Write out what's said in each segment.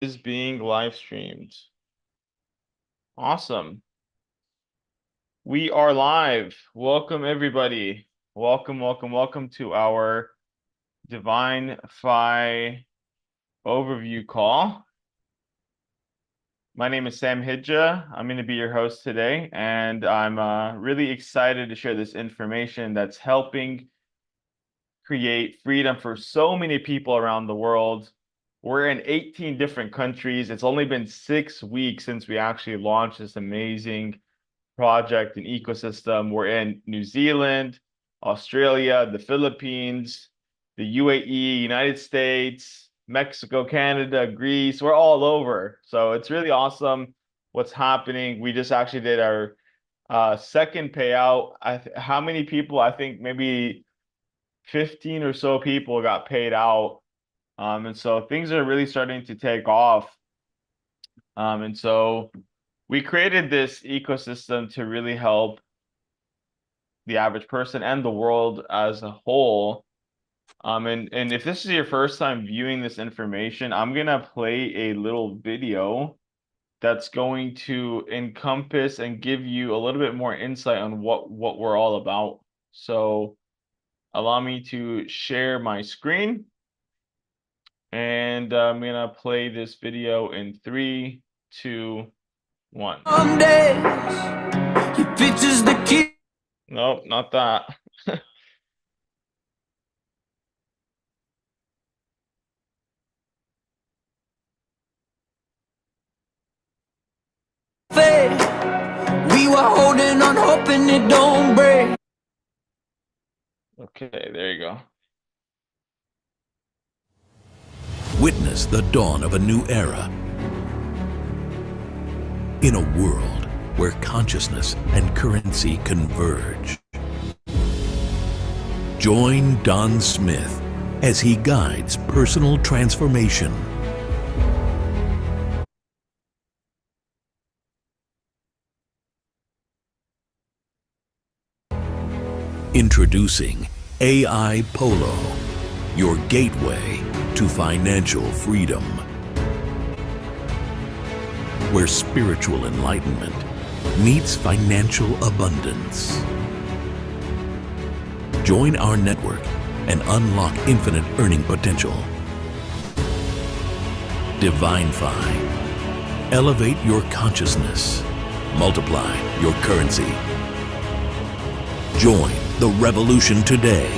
Is being live streamed. Awesome. We are live. Welcome, everybody. Welcome to our Divinfi overview call. My name is Sam Hidja. I'm going to be your host today, and I'm really excited to share this information that's helping create freedom for so many people around the world. We're in 18 different countries. It's only been 6 weeks since we actually launched this amazing project and ecosystem. We're in New Zealand, Australia, the Philippines, the UAE, United States, Mexico, Canada, Greece. We're all over. So it's really awesome what's happening. We just actually did our second payout. How many people? I think maybe 15 or so people got paid out. And so things are really starting to take off. And so we created this ecosystem to really help the average person and the world as a whole. And if this is your first time viewing this information, I'm gonna play a little video that's going to encompass and give you a little bit more insight on what we're all about. So allow me to share my screen, and I'm gonna play this video in 3, 2, 1. Nope, not that. We were holding on, hoping it don't break. Okay, there you go. Witness the dawn of a new era. In a world where consciousness and currency converge. Join Don Smith as he guides personal transformation. Introducing AI Polo, your gateway to financial freedom. Where spiritual enlightenment meets financial abundance. Join our network and unlock infinite earning potential. Divinfi. Elevate your consciousness. Multiply your currency. Join the revolution today.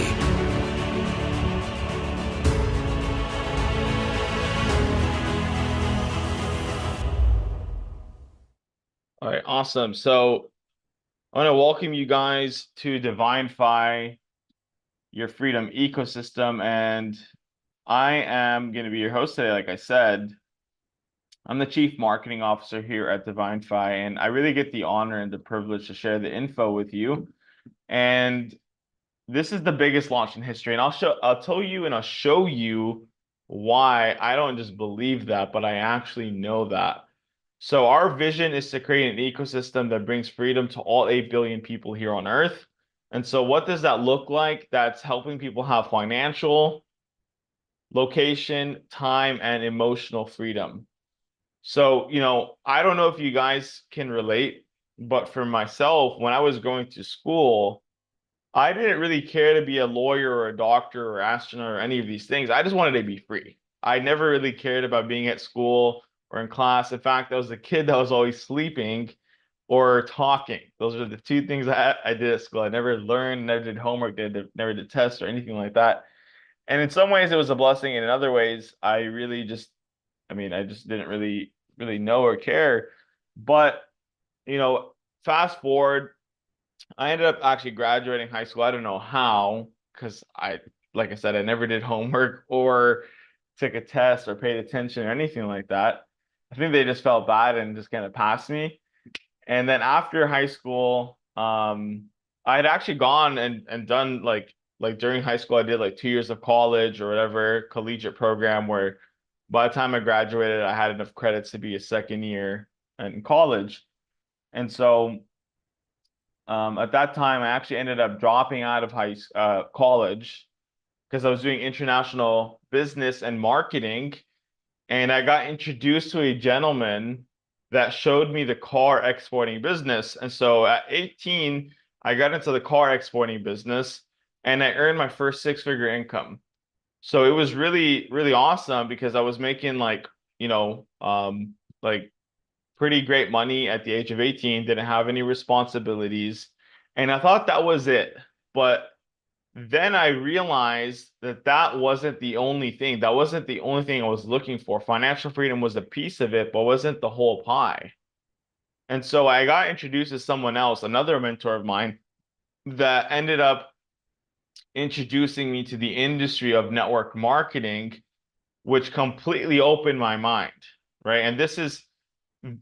All right, awesome. So I want to welcome you guys to Divinfi, your freedom ecosystem. And I am going to be your host today, like I said. I'm the Chief Marketing Officer here at Divinfi, and I really get the honor and the privilege to share the info with you. And this is the biggest launch in history. And I'll tell you and I'll show you why I don't just believe that, but I actually know that. So our vision is to create an ecosystem that brings freedom to all 8 billion people here on Earth. And so what does that look like? That's helping people have financial, location, time, and emotional freedom. So, I don't know if you guys can relate, but for myself, when I was going to school, I didn't really care to be a lawyer or a doctor or astronaut or any of these things. I just wanted to be free. I never really cared about being at school or in class. In fact, I was a kid that was always sleeping or talking. Those are the two things I did at school. I never learned, never did homework, never did tests or anything like that. And in some ways it was a blessing, and in other ways I really just, I just didn't really know or care. But, fast forward, I ended up actually graduating high school. I don't know how, because like I said, I never did homework or took a test or paid attention or anything like that. I think they just felt bad and just kind of passed me. And then after high school, I had actually gone and done like during high school, I did like 2 years of college or whatever collegiate program where by the time I graduated, I had enough credits to be a second year in college. And so at that time, I actually ended up dropping out of college because I was doing international business and marketing. and I got introduced to a gentleman that showed me the car exporting business. And so at 18, I got into the car exporting business and I earned my first six-figure income. So it was really, really awesome because I was making like, like pretty great money at the age of 18, didn't have any responsibilities. And I thought that was it. But then I realized that that wasn't the only thing. That wasn't the only thing I was looking for. Financial freedom was a piece of it, but wasn't the whole pie. And so I got introduced to someone else, another mentor of mine, that ended up introducing me to the industry of network marketing, which completely opened my mind, right? And this is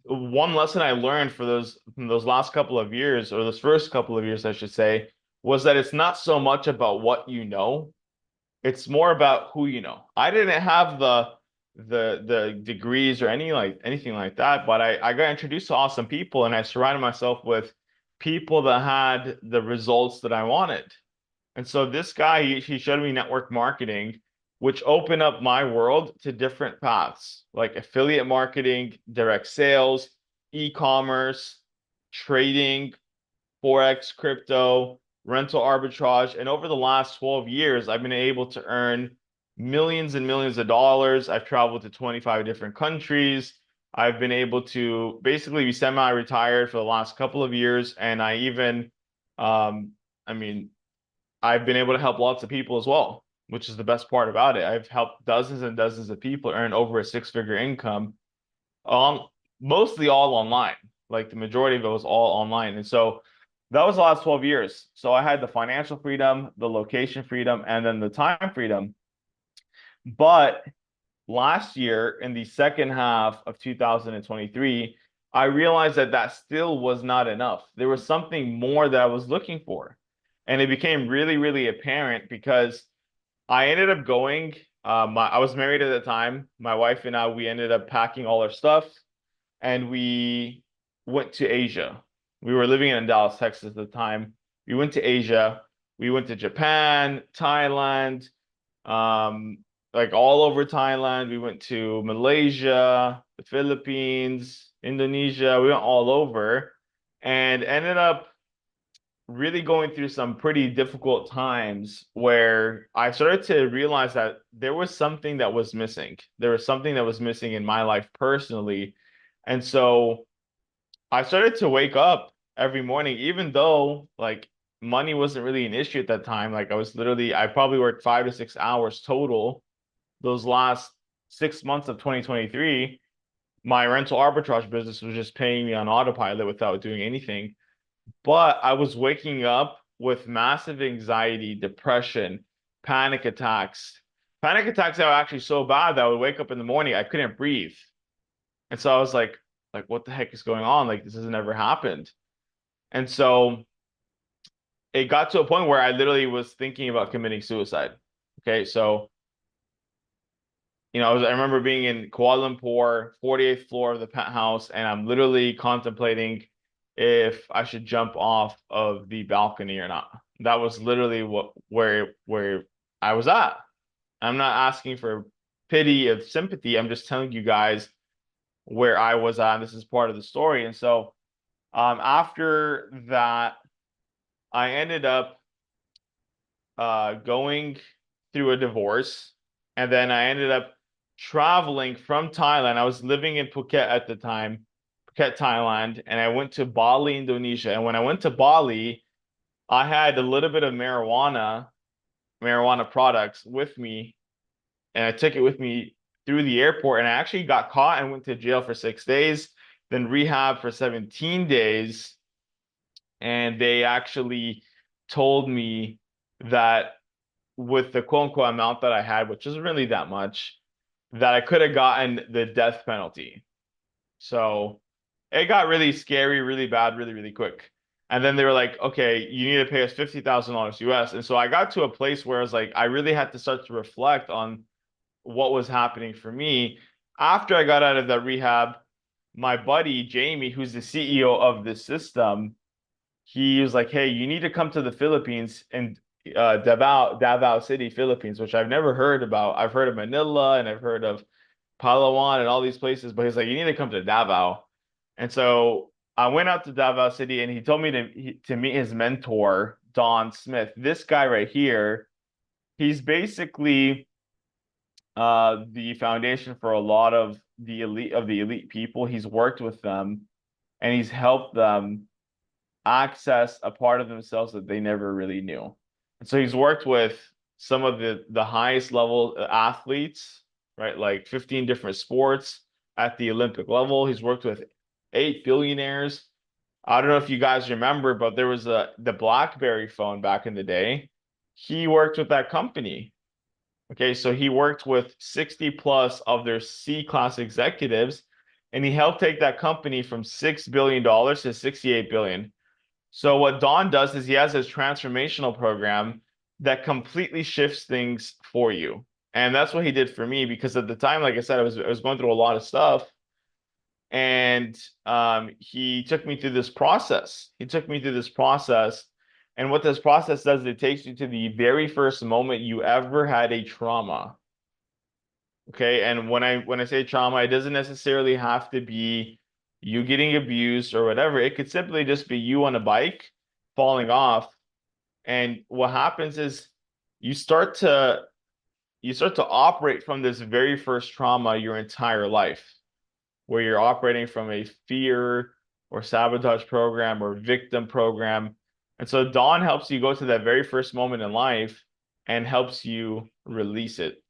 one lesson I learned for those from those last couple of years, or those first couple of years, I should say, was that it's not so much about what you know, it's more about who you know. I didn't have the degrees or anything like that, but I got introduced to awesome people and I surrounded myself with people that had the results that I wanted. And so this guy, he showed me network marketing, which opened up my world to different paths, like affiliate marketing, direct sales, e-commerce, trading, Forex, crypto, rental arbitrage. And over the last 12 years, I've been able to earn millions and millions of dollars. I've traveled to 25 different countries. I've been able to basically be semi-retired for the last couple of years. And I even, I mean, I've been able to help lots of people as well, which is the best part about it. I've helped dozens and dozens of people earn over a six-figure income on mostly all online. Like the majority of it was all online. And so that was the last 12 years. So I had the financial freedom, the location freedom, and then the time freedom. But last year, in the second half of 2023, I realized that that still was not enough. There was something more that I was looking for. And it became really, really apparent because I ended up going, I was married at the time. My wife and I, we ended up packing all our stuff and we went to Asia. We were living in Dallas, Texas at the time. We went to Asia. We went to Japan, Thailand, like all over Thailand. We went to Malaysia, the Philippines, Indonesia. We went all over and ended up really going through some pretty difficult times where I started to realize that there was something that was missing. There was something that was missing in my life personally. And so I started to wake up every morning, even though like money wasn't really an issue at that time. Like I probably worked 5 to 6 hours total those last 6 months of 2023. My rental arbitrage business was just paying me on autopilot without doing anything. But I was waking up with massive anxiety, depression, panic attacks. Panic attacks that were actually so bad that I would wake up in the morning, I couldn't breathe. And so I was like, what the heck is going on? Like, this has never happened. And so it got to a point where I literally was thinking about committing suicide. Okay, so I remember being in Kuala Lumpur, 48th floor of the penthouse, and I'm literally contemplating if I should jump off of the balcony or not. That was literally where I was at. I'm not asking for pity or sympathy. I'm just telling you guys where I was at. And this is part of the story. And so after that, I ended up going through a divorce, and then I ended up traveling from Thailand. I was living in Phuket at the time, Phuket, Thailand, and I went to Bali, Indonesia. And when I went to Bali, I had a little bit of marijuana products with me, and I took it with me through the airport. And I actually got caught and went to jail for 6 days, then rehab for 17 days. And they actually told me that with the quote unquote amount that I had, which isn't really that much, that I could have gotten the death penalty. So it got really scary, really bad, really, really quick. And then they were like, okay, you need to pay us $50,000 US. And so I got to a place where I was like, I really had to start to reflect on what was happening for me. After I got out of that rehab, my buddy, Jamie, who's the CEO of this system, he was like, hey, you need to come to the Philippines and Davao City, Philippines, which I've never heard about. I've heard of Manila and I've heard of Palawan and all these places, but he's like, you need to come to Davao. And so I went out to Davao City, and he told me to meet his mentor, Don Smith. This guy right here, he's basically the foundation for a lot of the elite people. He's worked with them, and he's helped them access a part of themselves that they never really knew. And so he's worked with some of the highest level athletes, right? Like 15 different sports at the Olympic level. He's worked with 8 billionaires. I don't know if you guys remember, but there was the BlackBerry phone back in the day. He worked with that company. Okay, so he worked with 60 plus of their C-class executives, and he helped take that company from $6 billion to 68 billion. So what Don does is he has this transformational program that completely shifts things for you. And that's what he did for me, because at the time, like I said, I was going through a lot of stuff. And he took me through this process. He took me through this process. And what this process does, it takes you to the very first moment you ever had a trauma. Okay. And when I say trauma, it doesn't necessarily have to be you getting abused or whatever. It could simply just be you on a bike falling off. And what happens is you start to you start to operate from this very first trauma your entire life, where you're operating from a fear or sabotage program or victim program. And so Dawn helps you go to that very first moment in life and helps you release it.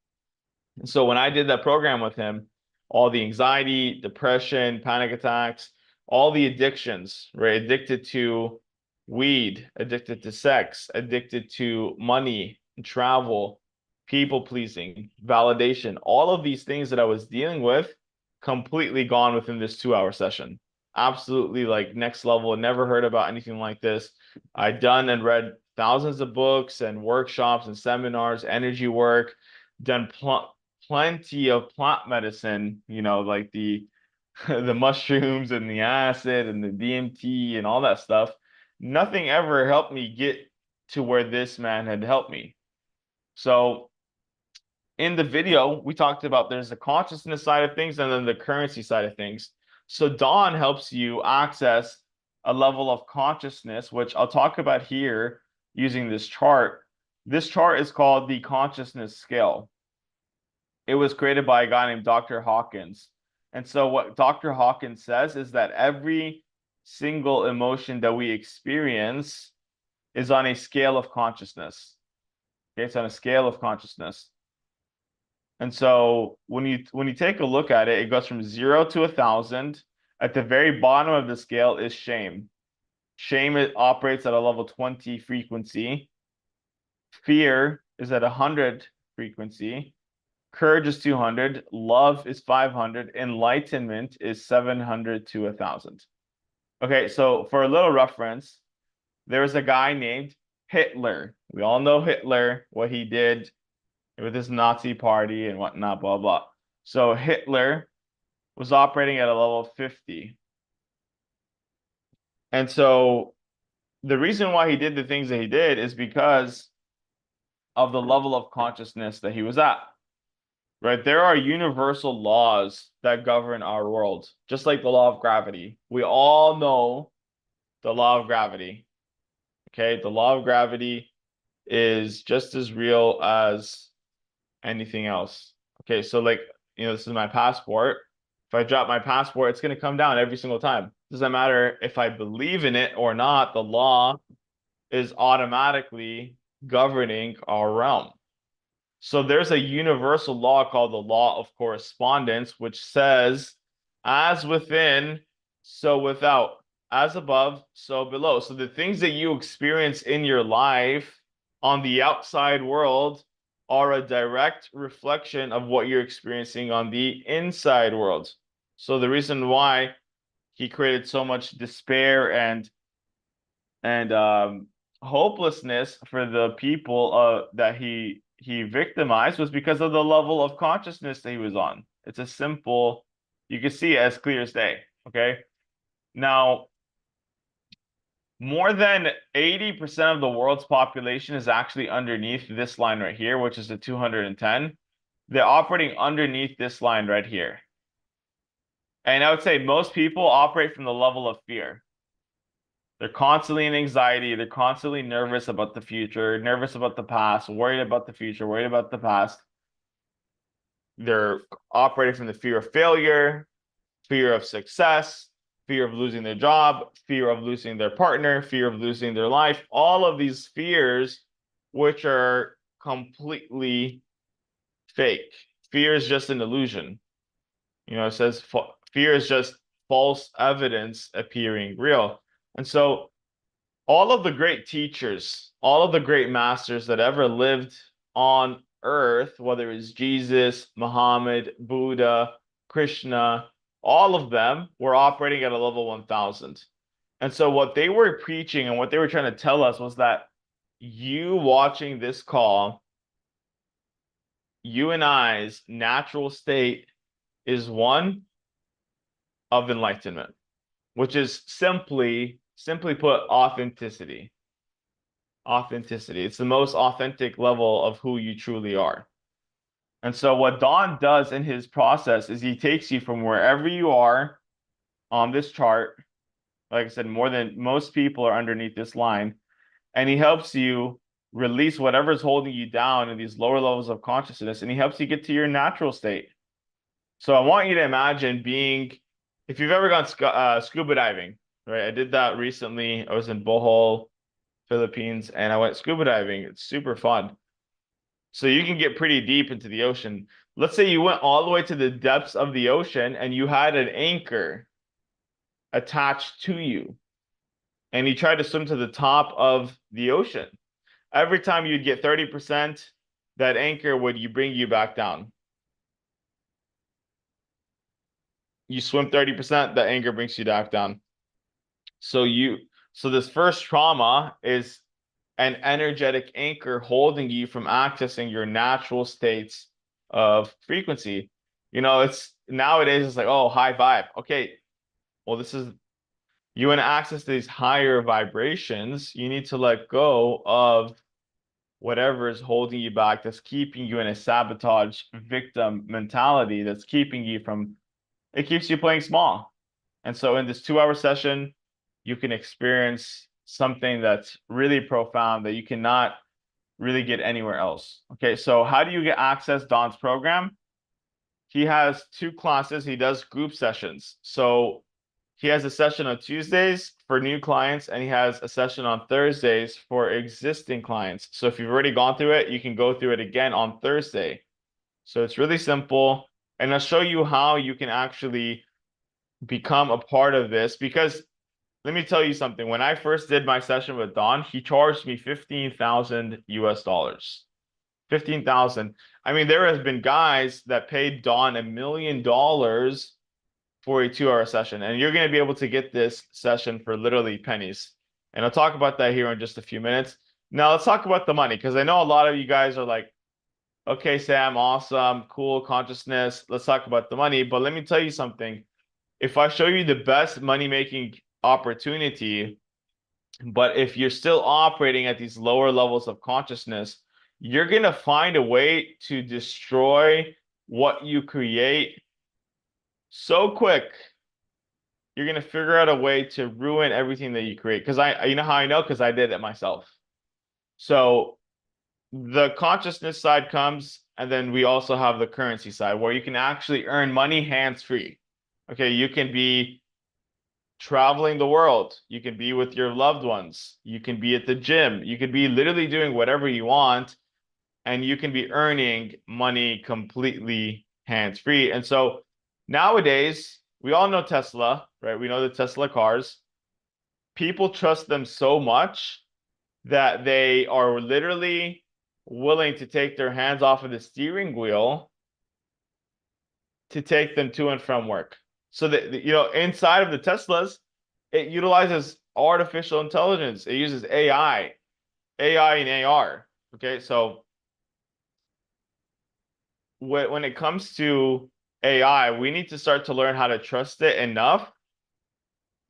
And so when I did that program with him, all the anxiety, depression, panic attacks, all the addictions, right? Addicted to weed, addicted to sex, addicted to money, travel, people pleasing, validation, all of these things that I was dealing with completely gone within this 2 hour session. Absolutely like next level. Never heard about anything like this. I'd done and read thousands of books and workshops and seminars, energy work, done plenty of plant medicine, like the the mushrooms and the acid and the DMT and all that stuff. Nothing ever helped me get to where this man had helped me. So in the video, we talked about there's the consciousness side of things and then the currency side of things. So Dawn helps you access a level of consciousness, which I'll talk about here using this chart. This chart is called the consciousness scale. It was created by a guy named Dr. Hawkins. And so what Dr. Hawkins says is that every single emotion that we experience is on a scale of consciousness. Okay, it's on a scale of consciousness. And so when you take a look at it, it goes from 0 to 1,000. At the very bottom of the scale is shame. Shame, it operates at a level 20 frequency. Fear is at 100 frequency. Courage is 200. Love is 500. Enlightenment is 700 to 1,000. Okay, so for a little reference, there was a guy named Hitler. We all know Hitler, what he did with his Nazi party and whatnot, blah, blah. So Hitler was operating at a level of 50. And so the reason why he did the things that he did is because of the level of consciousness that he was at, right? There are universal laws that govern our world, just like the law of gravity. We all know the law of gravity, okay? The law of gravity is just as real as anything else. Okay, so like, this is my passport. If I drop my passport, it's going to come down every single time. Doesn't matter if I believe in it or not, the law is automatically governing our realm. So there's a universal law called the law of correspondence, which says, as within, so without, as above, so below. So the things that you experience in your life on the outside world are a direct reflection of what you're experiencing on the inside world. So the reason why he created so much despair and hopelessness for the people that he victimized was because of the level of consciousness that he was on. It's a simple, you can see it as clear as day. Okay. Now, more than 80% of the world's population is actually underneath this line right here, which is the 210. they're operating underneath this line right here. And I would say most people operate from the level of fear. They're constantly in anxiety. They're constantly nervous about the future, nervous about the past, worried about the future, worried about the past. They're operating from the fear of failure, fear of success, fear of losing their job, fear of losing their partner, fear of losing their life. All of these fears, which are completely fake. Fear is just an illusion. It says fear is just false evidence appearing real. And so all of the great teachers, all of the great masters that ever lived on earth, whether it's Jesus, Muhammad, Buddha, Krishna, all of them were operating at a level 1000. And so what they were preaching and what they were trying to tell us was that you watching this call, you and I's natural state is one of enlightenment, which is simply put, authenticity. Authenticity. It's the most authentic level of who you truly are. And so what Don does in his process is he takes you from wherever you are on this chart. Like I said, more than most people are underneath this line, and he helps you release whatever's holding you down in these lower levels of consciousness, and he helps you get to your natural state. So I want you to imagine being, if you've ever gone scuba diving, right? I did that recently. I was in Bohol, Philippines, and I went scuba diving. It's super fun. So you can get pretty deep into the ocean. Let's say you went all the way to the depths of the ocean and you had an anchor attached to you, and you tried to swim to the top of the ocean. Every time you'd get 30%, that anchor would bring you back down. You swim 30%, that anchor brings you back down. So this first trauma is an energetic anchor holding you from accessing your natural states of frequency. It's nowadays it's like, oh, high vibe. Okay, well, you want to access these higher vibrations, you need to let go of whatever is holding you back, that's keeping you in a sabotage victim mentality, that's keeping you from, it keeps you playing small. And so in this 2-hour session, you can experience something that's really profound that you cannot really get anywhere else. Okay, so how do you get access Don's program? He has 2 classes. He does group sessions. So he has a session on Tuesdays for new clients, and he has a session on Thursdays for existing clients. So if you've already gone through it, you can go through it again on Thursday. So it's really simple. And I'll show you how you can actually become a part of this, because let me tell you something. When I first did my session with Don, he charged me 15,000 US dollars. 15,000. I mean, there has been guys that paid Don $1 million for a 2-hour session, and you're going to be able to get this session for literally pennies. And I'll talk about that here in just a few minutes. Now let's talk about the money, because I know a lot of you guys are like, okay, Sam, awesome, cool, consciousness. Let's talk about the money. But let me tell you something. If I show you the best money-making opportunity, but if you're still operating at these lower levels of consciousness, you're going to find a way to destroy what you create so quick. You're going to figure out a way to ruin everything that you create. Because you know how I know? Because I did it myself. So the consciousness side comes, and then we also have the currency side where you can actually earn money hands-free. Okay, you can be traveling the world. You can be with your loved ones. You can be at the gym. You could be literally doing whatever you want, and you can be earning money completely hands-free. And so nowadays, we all know Tesla, right? We know the Tesla cars. People trust them so much that they are literally willing to take their hands off of the steering wheel to take them to and from work. So that, inside of the Teslas, it utilizes artificial intelligence. It uses AI and AR. Okay, so when it comes to AI, we need to start to learn how to trust it enough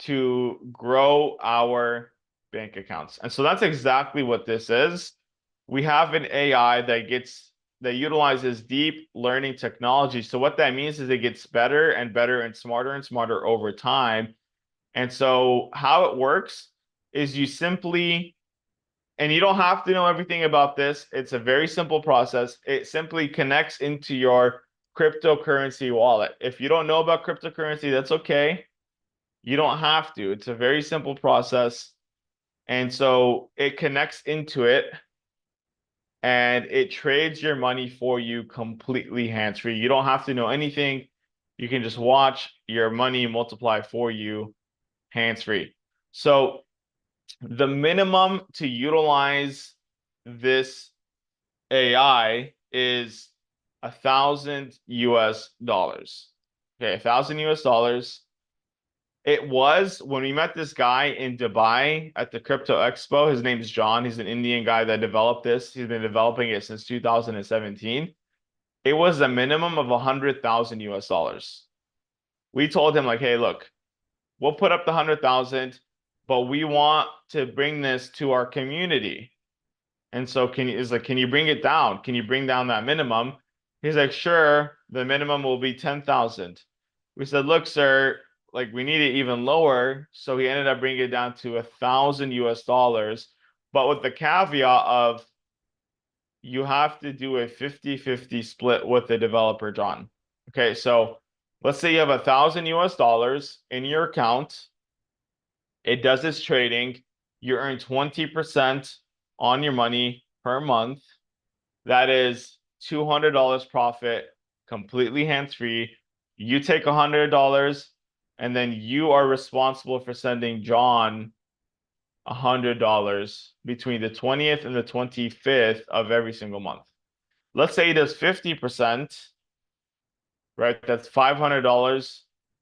to grow our bank accounts. And so that's exactly what this is. We have an AI that gets that utilizes deep learning technology. So what that means is it gets better and better and smarter over time. And so how it works is you simply, and you don't have to know everything about this. It's a very simple process. It simply connects into your cryptocurrency wallet. If you don't know about cryptocurrency, that's okay. You don't have to. It's a very simple process. And so it connects into it and it trades your money for you completely hands-free. You don't have to know anything. You can just watch your money multiply for you hands-free. So the minimum to utilize this AI is $1,000 US. Okay, $1,000 US. It was when we met this guy in Dubai at the Crypto Expo. His name is John. He's an Indian guy that developed this. He's been developing it since 2017. It was a minimum of 100,000 US. We told him like, hey, look, we'll put up the 100,000, but we want to bring this to our community. And so can you bring it down? Can you bring down that minimum? He's like, sure, the minimum will be 10,000. We said, look, sir, like we need it even lower. So he ended up bringing it down to $1,000 US, but with the caveat of you have to do a 50-50 split with the developer, John. Okay, so let's say you have $1,000 US in your account. It does its trading. You earn 20% on your money per month. That is $200 profit, completely hands-free. You take $100 and then you are responsible for sending John $100 between the 20th and the 25th of every single month. Let's say he does 50%, right? That's $500.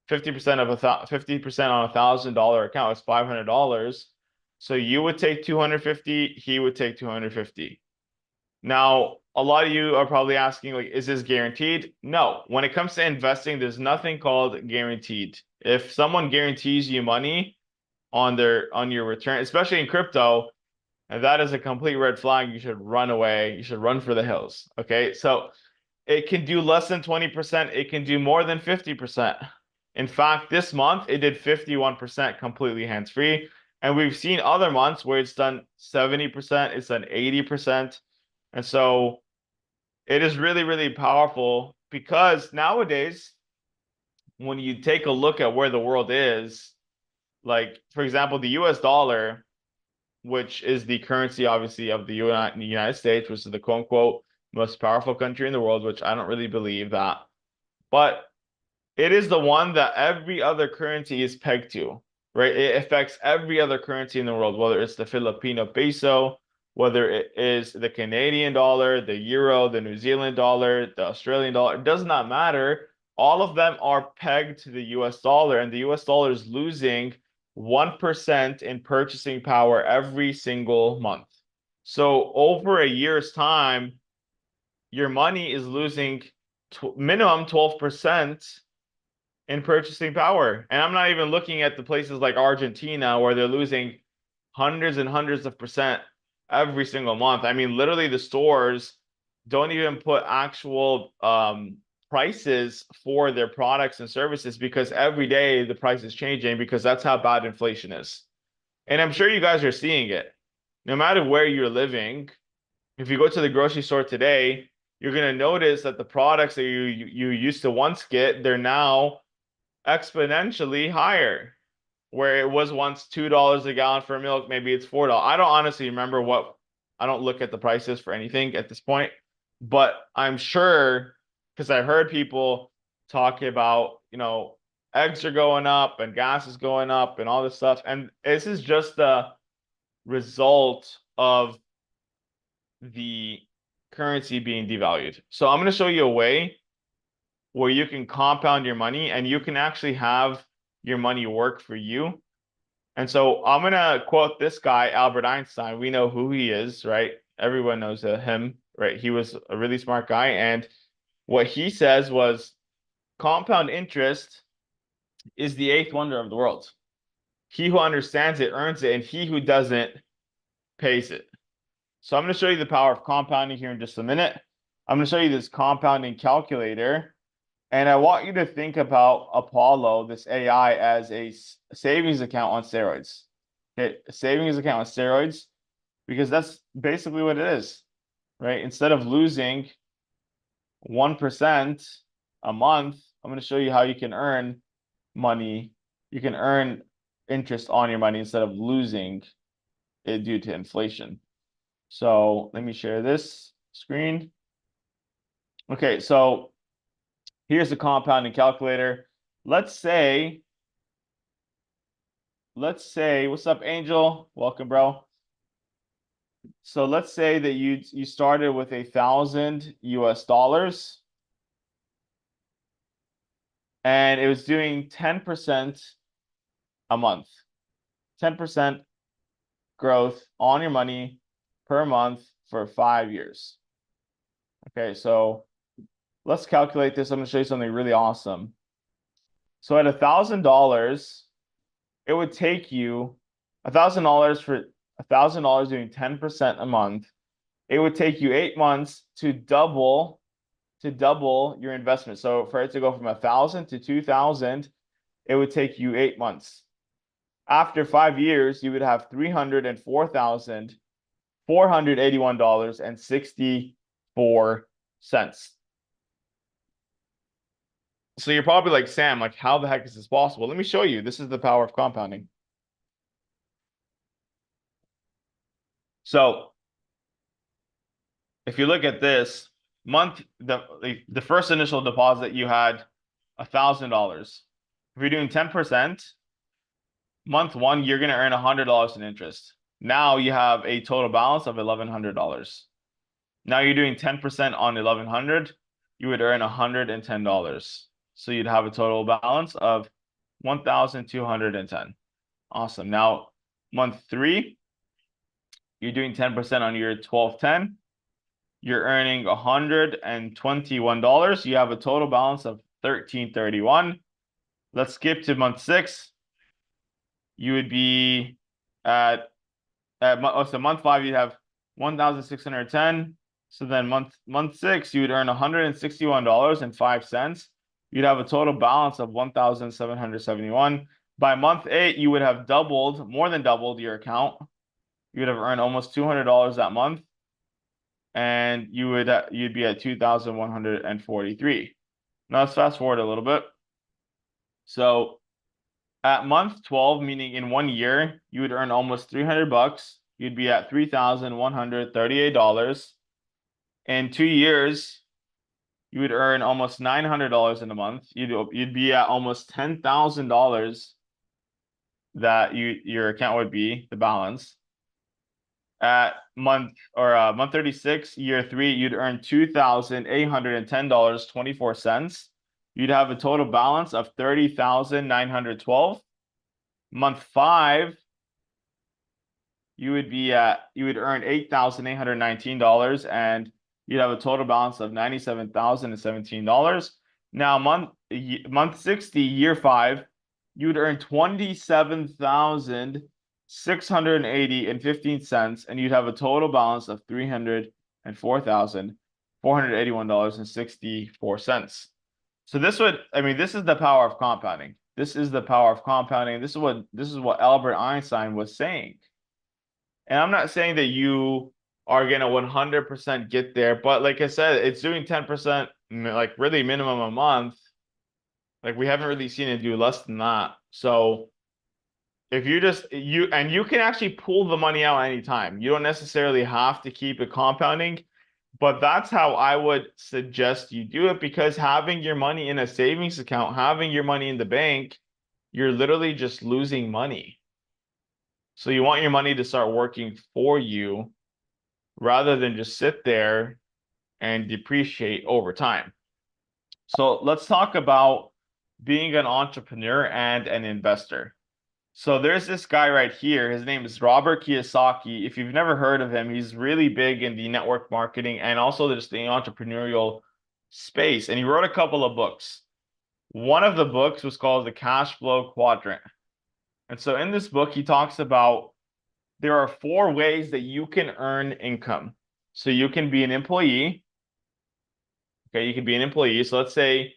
50% of 50% on $1,000 account is $500. So you would take 250, he would take 250. Now, a lot of you are probably asking, like, is this guaranteed? No. When it comes to investing, there's nothing called guaranteed. If someone guarantees you money on your return, especially in crypto, and that is a complete red flag, you should run away. You should run for the hills. Okay. So it can do less than 20%. It can do more than 50%. In fact, this month it did 51% completely hands-free. And we've seen other months where it's done 70%, it's done 80%. And so it is really, really powerful because nowadays, when you take a look at where the world is, like, for example, the US dollar, which is the currency, obviously, of the United States, which is the quote unquote most powerful country in the world, which I don't really believe that. But it is the one that every other currency is pegged to, right? It affects every other currency in the world, whether it's the Filipino peso, whether it is the Canadian dollar, the euro, the New Zealand dollar, the Australian dollar. It does not matter. All of them are pegged to the US dollar, and the US dollar is losing 1% in purchasing power every single month. So over a year's time, your money is losing minimum 12% in purchasing power. And I'm not even looking at the places like Argentina where they're losing hundreds and hundreds of percent every single month. I mean, literally the stores don't even put actual prices for their products and services because every day the price is changing because that's how bad inflation is. And I'm sure you guys are seeing it. No matter where you're living, if you go to the grocery store today, you're going to notice that the products that you used to once get, they're now exponentially higher. Where it was once $2 a gallon for milk, maybe it's $4. I don't honestly remember I don't look at the prices for anything at this point, but I'm sure because I heard people talk about, eggs are going up and gas is going up and all this stuff. And this is just the result of the currency being devalued. So I'm going to show you a way where you can compound your money and you can actually have your money work for you. And so I'm going to quote this guy, Albert Einstein. We know who he is, right? Everyone knows him, right? He was a really smart guy. And what he says was compound interest is the eighth wonder of the world. He who understands it earns it, and he who doesn't pays it. So I'm going to show you the power of compounding here in just a minute. I'm going to show you this compounding calculator. And I want you to think about Apollo, this AI, as a savings account on steroids. Okay, a savings account on steroids, because that's basically what it is, right? Instead of losing 1% a month, I'm going to show you how you can earn money. You can earn interest on your money instead of losing it due to inflation. So let me share this screen. Okay, so here's the compounding calculator. Let's say, what's up, Angel? Welcome, bro. So let's say that you started with $1,000 and it was doing 10% a month, 10% growth on your money per month for 5 years. Okay, so let's calculate this. I'm going to show you something really awesome. So at $1,000, it would take you $1,000 for $1,000 doing 10% a month. It would take you 8 months to double your investment. So for it to go from 1,000 to 2,000, it would take you 8 months. After 5 years, you would have $304,481.64. So you're probably like, Sam, like, how the heck is this possible? Let me show you. This is the power of compounding. So if you look at this month, the first initial deposit, you had $1,000. If you're doing 10%, month one, you're going to earn $100 in interest. Now you have a total balance of $1,100. Now you're doing 10% on 1,100, you would earn $110. So you'd have a total balance of 1,210. Awesome. Now, month three, you're doing 10% on your 1210. You're earning $121. You have a total balance of 1,331. Let's skip to month six. You would be at so month five, you'd have 1,610. So then month six, you would earn $161.05. You'd have a total balance of 1,771. By month eight, you would have more than doubled your account. You would have earned almost $200 that month, and you'd be at 2,143. Now let's fast forward a little bit. So at month 12, meaning in 1 year, you would earn almost $300. You'd be at $3,138. In 2 years, you would earn almost $900 in a month. You'd be at almost $10,000 that your account would be the balance. At month 36, year 3, you'd earn $2,810.24. You'd have a total balance of 30,912. Month 5, you would earn $8,819 and you'd have a total balance of $97,017. Now month 60, year 5, you would earn $27,680.15 and you'd have a total balance of $304,481.64. So this is the power of compounding. This is the power of compounding. This is what Albert Einstein was saying. And I'm not saying that you are going to 100% get there, but like I said, it's doing 10%, like really minimum a month. Like we haven't really seen it do less than that. So if you can actually pull the money out anytime. You don't necessarily have to keep it compounding, but that's how I would suggest you do it, because having your money in a savings account, having your money in the bank, you're literally just losing money. So you want your money to start working for you rather than just sit there and depreciate over time. So let's talk about being an entrepreneur and an investor. So there's this guy right here. His name is Robert Kiyosaki. If you've never heard of him, he's really big in the network marketing and also just the entrepreneurial space. And he wrote a couple of books. One of the books was called The Cash Flow Quadrant. And so in this book, he talks about there are 4 ways that you can earn income. So you can be an employee, Okay, you can be an employee. So let's say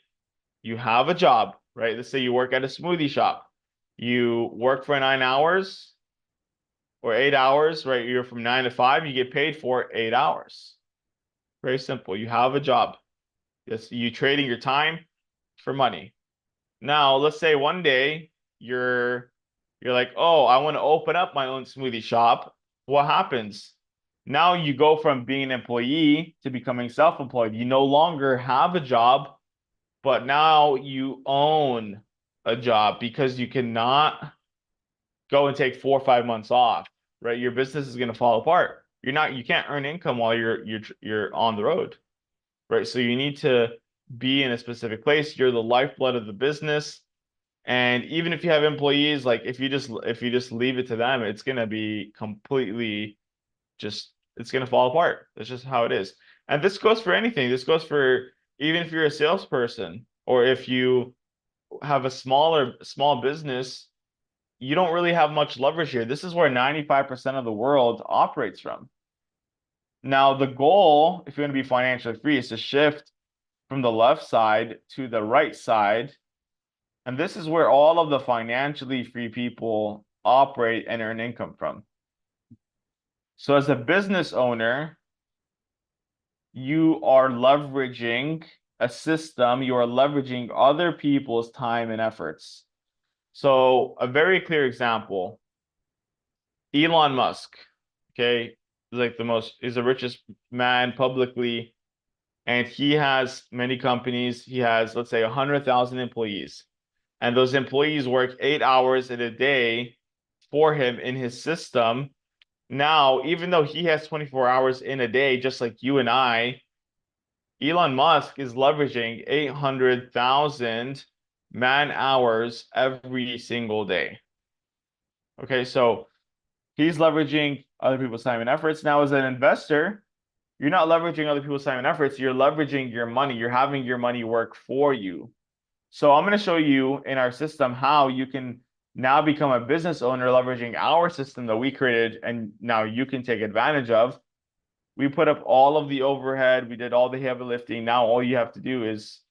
you have a job, right? Let's say you work at a smoothie shop. You work for 9 hours or 8 hours, right? You're from 9 to 5, you get paid for 8 hours. Very simple. You have a job. It's you trading your time for money. Now, let's say one day you're like, "Oh, I want to open up my own smoothie shop." What happens? Now you go from being an employee to becoming self-employed. You no longer have a job, but now you own a job because you cannot go and take 4 or 5 months off, right? Your business is going to fall apart. You can't earn income while you're on the road, right? So you need to be in a specific place. You're the lifeblood of the business. And even if you have employees, like if you just leave it to them, it's gonna be completely just it's gonna fall apart. That's just how it is. And this goes for anything. This goes for even if you're a salesperson or if you have a small business, you don't really have much leverage here. This is where 95% of the world operates from. Now, the goal, if you want to be financially free, is to shift from the left side to the right side. And this is where all of the financially free people operate and earn income from. So as a business owner, you are leveraging a system, you are leveraging other people's time and efforts. So a very clear example, Elon Musk, okay, is the richest man publicly, and he has many companies. He has, let's say, 100,000 employees. And those employees work 8 hours in a day for him in his system. Now, even though he has 24 hours in a day, just like you and I, Elon Musk is leveraging 800,000 man hours every single day. Okay, so he's leveraging other people's time and efforts. Now, as an investor, you're not leveraging other people's time and efforts. You're leveraging your money. You're having your money work for you. So I'm going to show you in our system how you can now become a business owner leveraging our system that we created and now you can take advantage of. We put up all of the overhead. We did all the heavy lifting. Now all you have to do is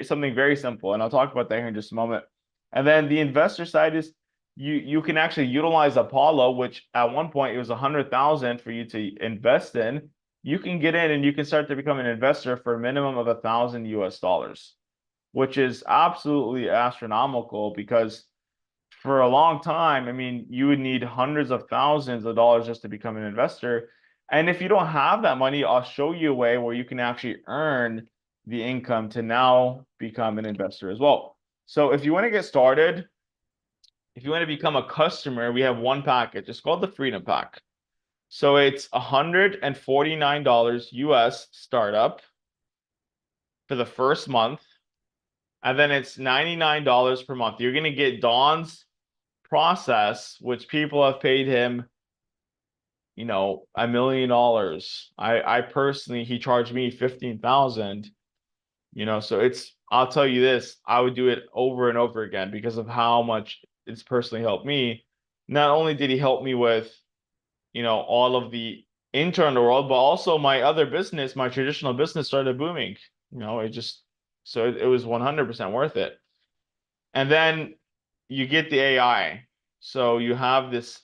something very simple. And I'll talk about that here in just a moment. And then the investor side is you can actually utilize Apollo, which at one point it was 100,000 for you to invest in. You can get in and you can start to become an investor for a minimum of $1,000 US, which is absolutely astronomical because for a long time, I mean, you would need hundreds of thousands of dollars just to become an investor. And if you don't have that money, I'll show you a way where you can actually earn the income to now become an investor as well. So if you want to get started, if you want to become a customer, we have one package. It's called the Freedom Pack. So it's $149 US startup for the first month. And then it's $99 per month. You're going to get Don's process, which people have paid him, $1 million. I personally, he charged me 15,000, so I'll tell you this, I would do it over and over again because of how much it's personally helped me. Not only did he help me with, all of the internal world, but also my other business, my traditional business started booming. It was 100% worth it. And then you get the AI. So you have this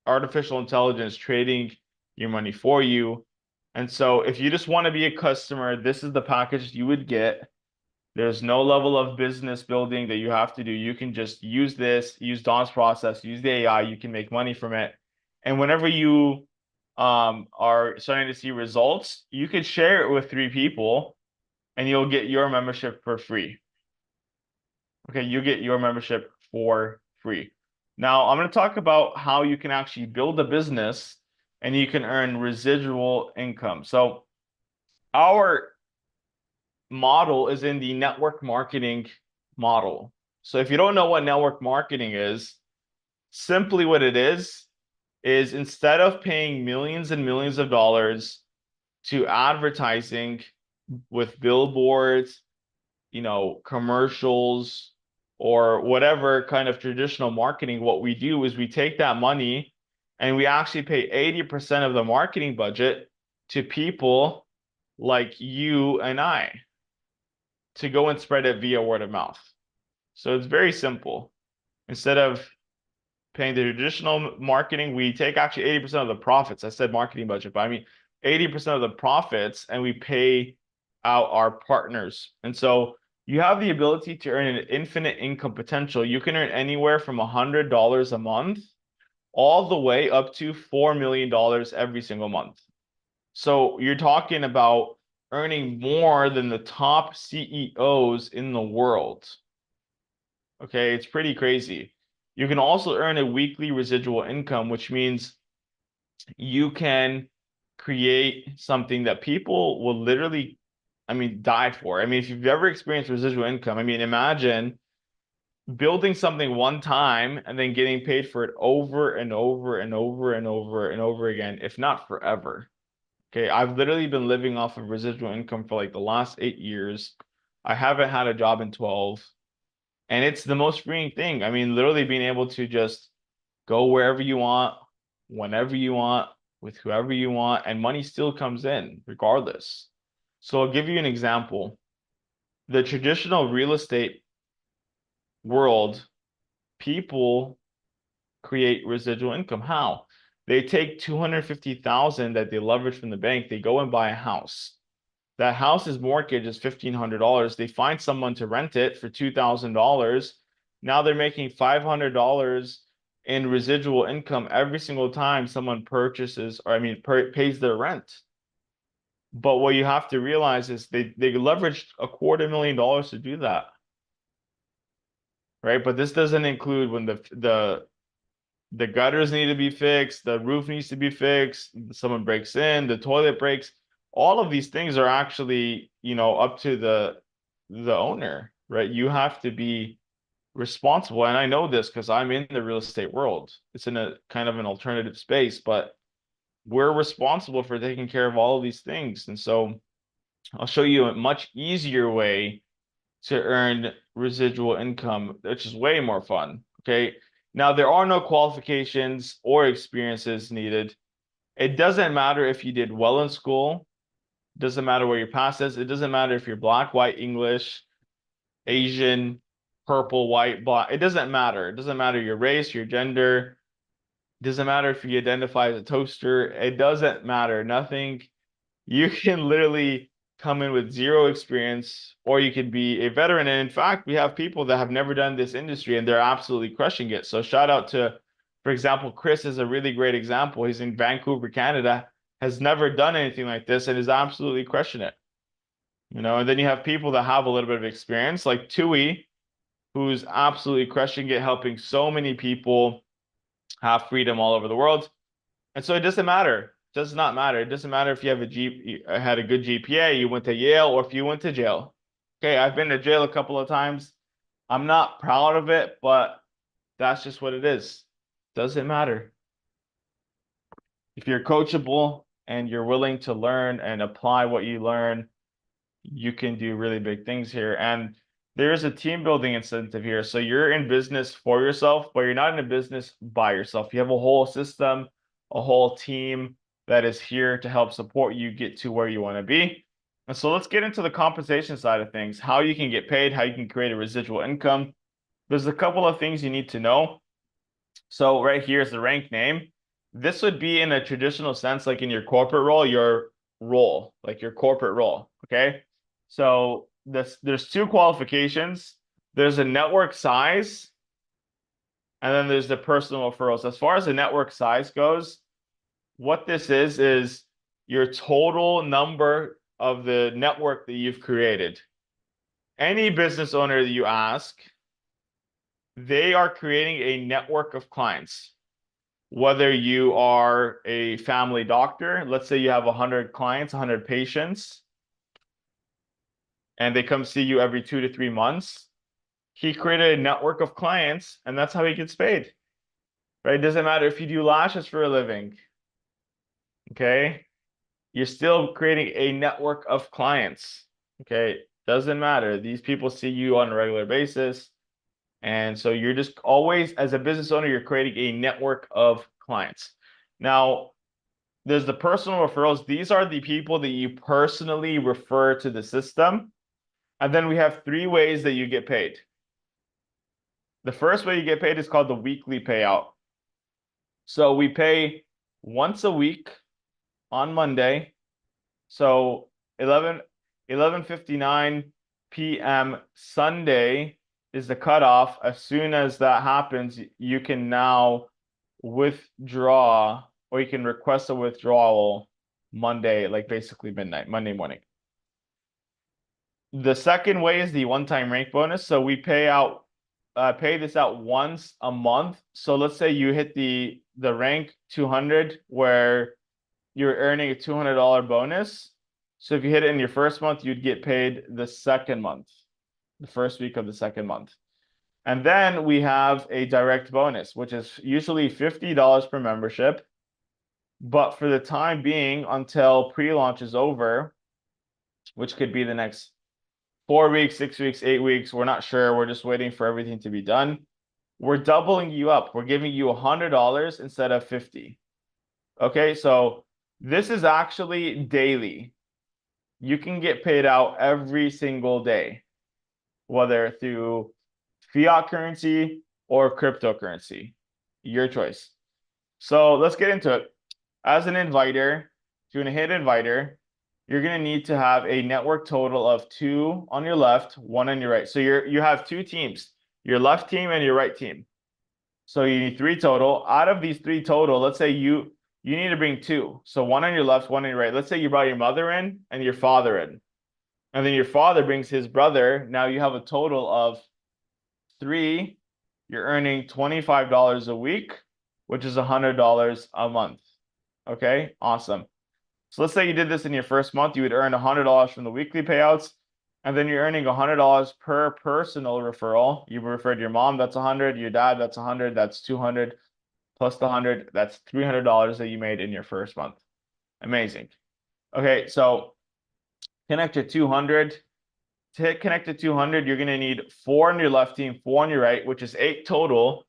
artificial intelligence trading your money for you. And so if you just want to be a customer, this is the package you would get. There's no level of business building that you have to do. You can just use this, use Don's process, use the AI. You can make money from it. And whenever you are starting to see results, you could share it with 3 people and you'll get your membership for free. Okay, you get your membership for free. Now, I'm going to talk about how you can actually build a business and you can earn residual income. So our model is in the network marketing model. So if you don't know what network marketing is, simply what it is instead of paying millions and millions of dollars to advertising with billboards, commercials, or whatever kind of traditional marketing, what we do is we take that money and we actually pay 80% of the marketing budget to people like you and I. to go and spread it via word of mouth. So it's very simple. Instead of paying the traditional marketing, we take actually 80% of the profits. I said marketing budget, but I mean 80% of the profits, and we pay out our partners. And so you have the ability to earn an infinite income potential. You can earn anywhere from $100 a month all the way up to $4 million every single month. So you're talking about earning more than the top CEOs in the world. Okay, it's pretty crazy. You can also earn a weekly residual income, which means you can create something that people will literally, I mean, die for. I mean, if you've ever experienced residual income, I mean, imagine building something one time and then getting paid for it over and over and over and over and over again, if not forever. Okay, I've literally been living off of residual income for like the last 8 years. I haven't had a job in 12. And it's the most freeing thing. I mean, literally being able to just go wherever you want, whenever you want, with whoever you want, and money still comes in regardless. So I'll give you an example. The traditional real estate world, people create residual income. How? They take 250,000 that they leverage from the bank, they go and buy a house. That house's mortgage is $1,500. They find someone to rent it for $2,000. Now they're making $500 in residual income every single time someone purchases, or I mean, pays their rent. But what you have to realize is they leveraged $250,000 to do that, right? But this doesn't include when the gutters need to be fixed, the roof needs to be fixed, someone breaks in, the toilet breaks. All of these things are actually, up to the owner, right? You have to be responsible. And I know this because I'm in the real estate world. It's in a kind of an alternative space, but we're responsible for taking care of all of these things. And so I'll show you a much easier way to earn residual income, which is way more fun. Okay. Now, there are no qualifications or experiences needed. It doesn't matter if you did well in school. It doesn't matter where your past is. It doesn't matter if you're black, white, English, Asian, purple, white, black. It doesn't matter. It doesn't matter your race, your gender. It doesn't matter if you identify as a toaster. It doesn't matter. Nothing. You can literally come in with zero experience, or you could be a veteran. And in fact, we have people that have never done this industry and they're absolutely crushing it. So shout out to, for example, Chris is a really great example. He's in Vancouver, Canada, has never done anything like this and is absolutely crushing it. And then you have people that have a little bit of experience, like Tui, who's absolutely crushing it, helping so many people have freedom all over the world. And so it doesn't matter. It does not matter. It doesn't matter if you have had a good GPA, you went to Yale, or if you went to jail. Okay, I've been to jail a couple of times. I'm not proud of it, but that's just what it is. Doesn't matter. If you're coachable and you're willing to learn and apply what you learn, you can do really big things here. And there's a team building incentive here. So you're in business for yourself, but you're not in a business by yourself. You have a whole system, a whole team that is here to help support you get to where you want to be. And so let's get into the compensation side of things, how you can get paid, how you can create a residual income. There's a couple of things you need to know. So right here is the rank name. This would be in a traditional sense, like in your corporate role, your role, like your corporate role. Okay. So there's two qualifications. There's a network size, and then there's the personal referrals. As far as the network size goes, what this is your total number of the network that you've created. Any business owner that you ask, they are creating a network of clients. Whether you are a family doctor, let's say you have 100 clients, 100 patients, and they come see you every 2 to 3 months, he created a network of clients, and that's how he gets paid. Right? It doesn't matter if you do lashes for a living. Okay? You're still creating a network of clients. Okay? Doesn't matter. These people see you on a regular basis. And so you're just always, as a business owner, you're creating a network of clients. Now, there's the personal referrals. These are the people that you personally refer to the system. And then we have 3 ways that you get paid. The first way you get paid is called the weekly payout. So we pay once a week on Monday. So 11:59 p.m. Sunday is the cutoff. As soon as that happens, you can now withdraw, or you can request a withdrawal Monday, like basically midnight, Monday morning. The second way is the one-time rank bonus. So we pay this out once a month. So let's say you hit the rank 200 where you're earning a $200 bonus. So if you hit it in your first month, you'd get paid the second month, the first week of the second month. And then we have a direct bonus, which is usually $50 per membership. But for the time being, until pre-launch is over, which could be the next 4 weeks, 6 weeks, 8 weeks, we're not sure. We're just waiting for everything to be done. We're doubling you up. We're giving you $100 instead of 50. Okay, so this is actually daily. You can get paid out every single day, whether through fiat currency or cryptocurrency. Your choice. So let's get into it. As an inviter, if you're going to hit inviter, you're going to need to have a network total of 2 on your left, 1 on your right. So you have 2 teams, your left team and your right team. So you need 3 total. Out of these 3 total, let's say you need to bring 2. So 1 on your left, 1 on your right. Let's say you brought your mother in and your father in. And then your father brings his brother. Now you have a total of 3. You're earning $25 a week, which is $100 a month. Okay, awesome. So let's say you did this in your first month, you would earn $100 from the weekly payouts, and then you're earning $100 per personal referral. You referred your mom, that's 100, your dad, that's 100, that's 200, plus the 100, that's $300 that you made in your first month. Amazing. Okay, so connect to 200. To hit connect to 200, you're going to need 4 on your left team, 4 on your right, which is 8 total,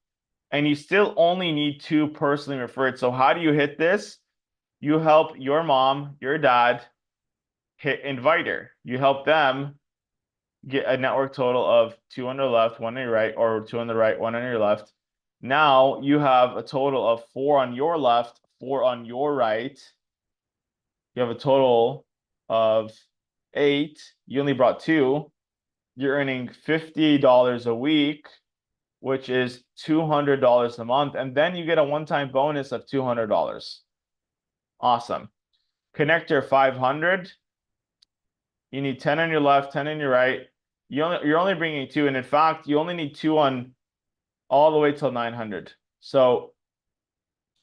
and you still only need 2 personally referred. So how do you hit this? You help your mom, your dad hit inviter. You help them get a network total of 2 on the left, 1 on your right, or 2 on the right, 1 on your left. Now you have a total of 4 on your left, 4 on your right. You have a total of 8. You only brought 2. You're earning $50 a week, which is $200 a month. And then you get a one-time bonus of $200. Awesome. Connector 500. You need 10 on your left, 10 on your right. You're only bringing 2. And in fact, you only need 2 on all the way till 900. So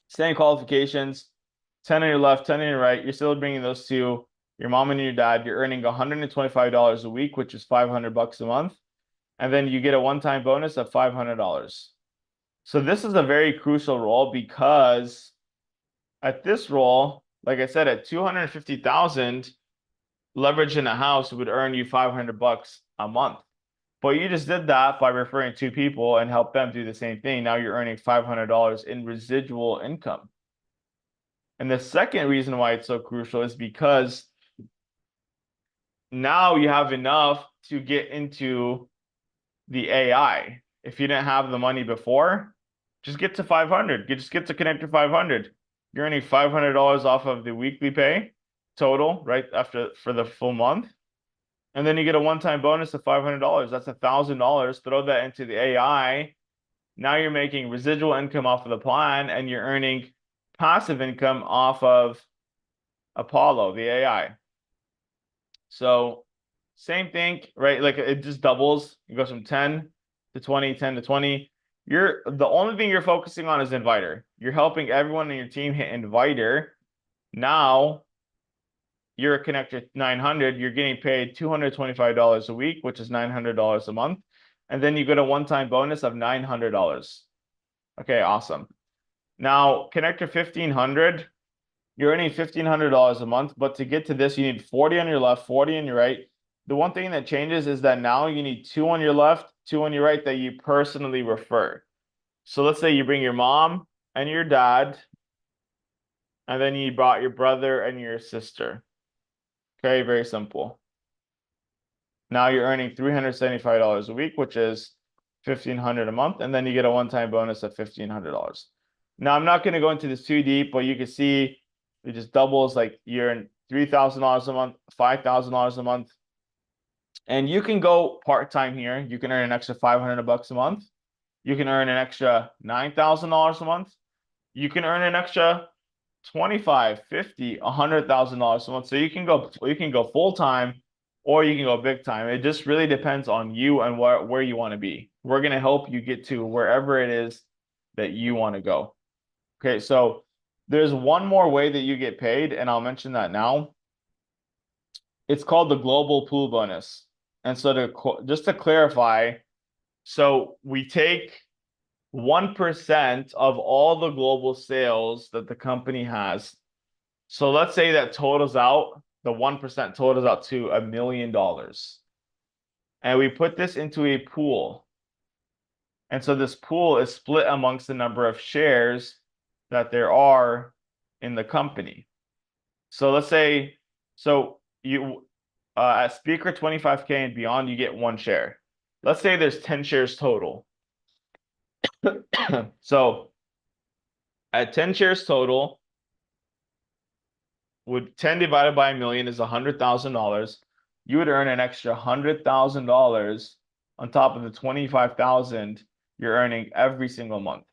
same qualifications, 10 on your left, 10 on your right. You're still bringing those 2. Your mom and your dad, you're earning $125 a week, which is $500 a month. And then you get a one-time bonus of $500. So this is a very crucial role because at this role, like I said, at 250,000, leverage in a house would earn you $500 a month. But you just did that by referring 2 people and help them do the same thing. Now you're earning $500 in residual income. And the second reason why it's so crucial is because now you have enough to get into the AI. If you didn't have the money before, just get to 500. You just get to connect to 500. You're earning $500 off of the weekly pay total, right? For the full month. And then you get a one-time bonus of $500. That's $1,000. Throw that into the AI. Now you're making residual income off of the plan, and you're earning passive income off of Apollo, the AI. So same thing, right? Like it just doubles. It goes from 10 to 20, 10 to 20. The only thing you're focusing on is inviter. You're helping everyone in your team hit inviter. Now you're a connector 900. You're getting paid $225 a week, which is $900 a month. And then you get a one-time bonus of $900. Okay, awesome. Now connector 1500. You're earning $1,500 a month, but to get to this, you need 40 on your left, 40 on your right. The one thing that changes is that now you need 2 on your left, 2 on your right that you personally refer. So let's say you bring your mom and your dad, and then you brought your brother and your sister. Okay, very simple. Now you're earning $375 a week, which is $1,500 a month, and then you get a one-time bonus of $1,500. Now I'm not going to go into this too deep, but you can see it just doubles. Like you're in $3,000 a month, $5,000 a month, and you can go part-time here. You can earn an extra $500 a month. You can earn an extra $9,000 a month. You can earn an extra 25, 50, $100,000 a month. So you can go full time or you can go big time. It just really depends on you and where you want to be. We're going to help you get to wherever it is that you want to go. Okay, so there's one more way that you get paid, and I'll mention that now. It's called the global pool bonus. And so just to clarify, so we take 1% of all the global sales that the company has. So let's say that totals out, the 1% totals out to $1 million. And we put this into a pool. And so this pool is split amongst the number of shares that there are in the company. So let's say, so you at speaker 25K and beyond, you get 1 share. Let's say there's 10 shares total. So at 10 shares total, 10 divided by 1 million is $100,000. You would earn an extra $100,000 on top of the 25,000 you're earning every single month,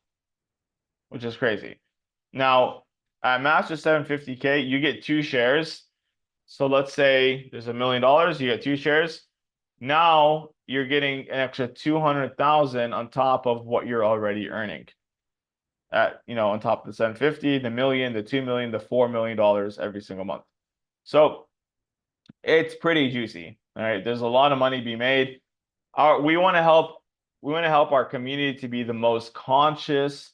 which is crazy. Now, at Master 750K, you get 2 shares. So let's say there's $1 million, you get 2 shares. Now you're getting an extra 200,000 on top of what you're already earning. On top of the 750, the million, the 2 million, the $4 million every single month. So it's pretty juicy. All right. There's a lot of money to be made. We want to help our community to be the most conscious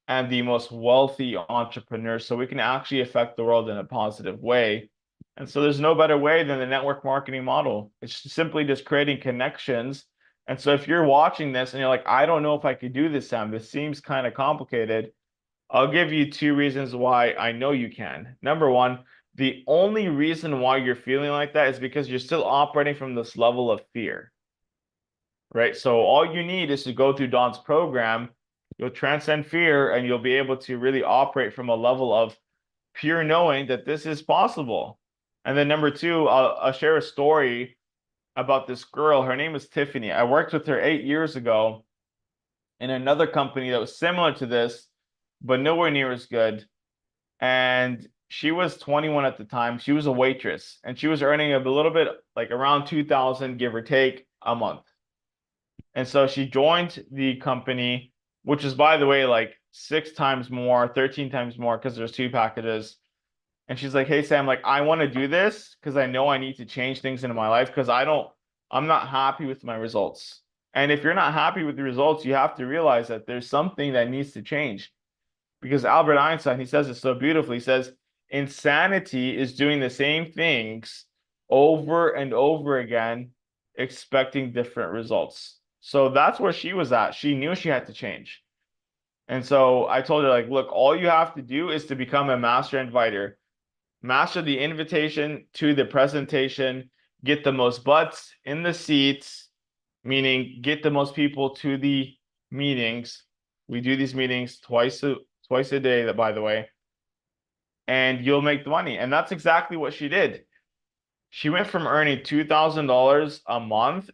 and the most wealthy entrepreneurs so we can actually affect the world in a positive way. And so there's no better way than the network marketing model. It's simply just creating connections. And so if you're watching this and you're like, I don't know if I could do this, Sam, this seems kind of complicated. I'll give you 2 reasons why I know you can. Number one, the only reason why you're feeling like that is because you're still operating from this level of fear, right? So all you need is to go through Don's program. You'll transcend fear and you'll be able to really operate from a level of pure knowing that this is possible. And then number 2, I'll share a story about this girl. Her name is Tiffany. I worked with her 8 years ago in another company that was similar to this, but nowhere near as good. And she was 21 at the time. She was a waitress, and she was earning a little bit, like around 2,000, give or take, a month. And so she joined the company, which is, by the way, like 6 times more, 13 times more, because there's 2 packages. And she's like, hey, Sam, like, I want to do this because I know I need to change things in my life because I'm not happy with my results. And if you're not happy with the results, you have to realize that there's something that needs to change. Because Albert Einstein, he says it so beautifully, he says, insanity is doing the same things over and over again, expecting different results. So that's where she was at. She knew she had to change. And so I told her, like, look, all you have to do is to become a master inviter. Master the invitation to the presentation, get the most butts in the seats, meaning get the most people to the meetings. We do these meetings twice a day, by the way, and you'll make the money. And that's exactly what she did. She went from earning $2,000 a month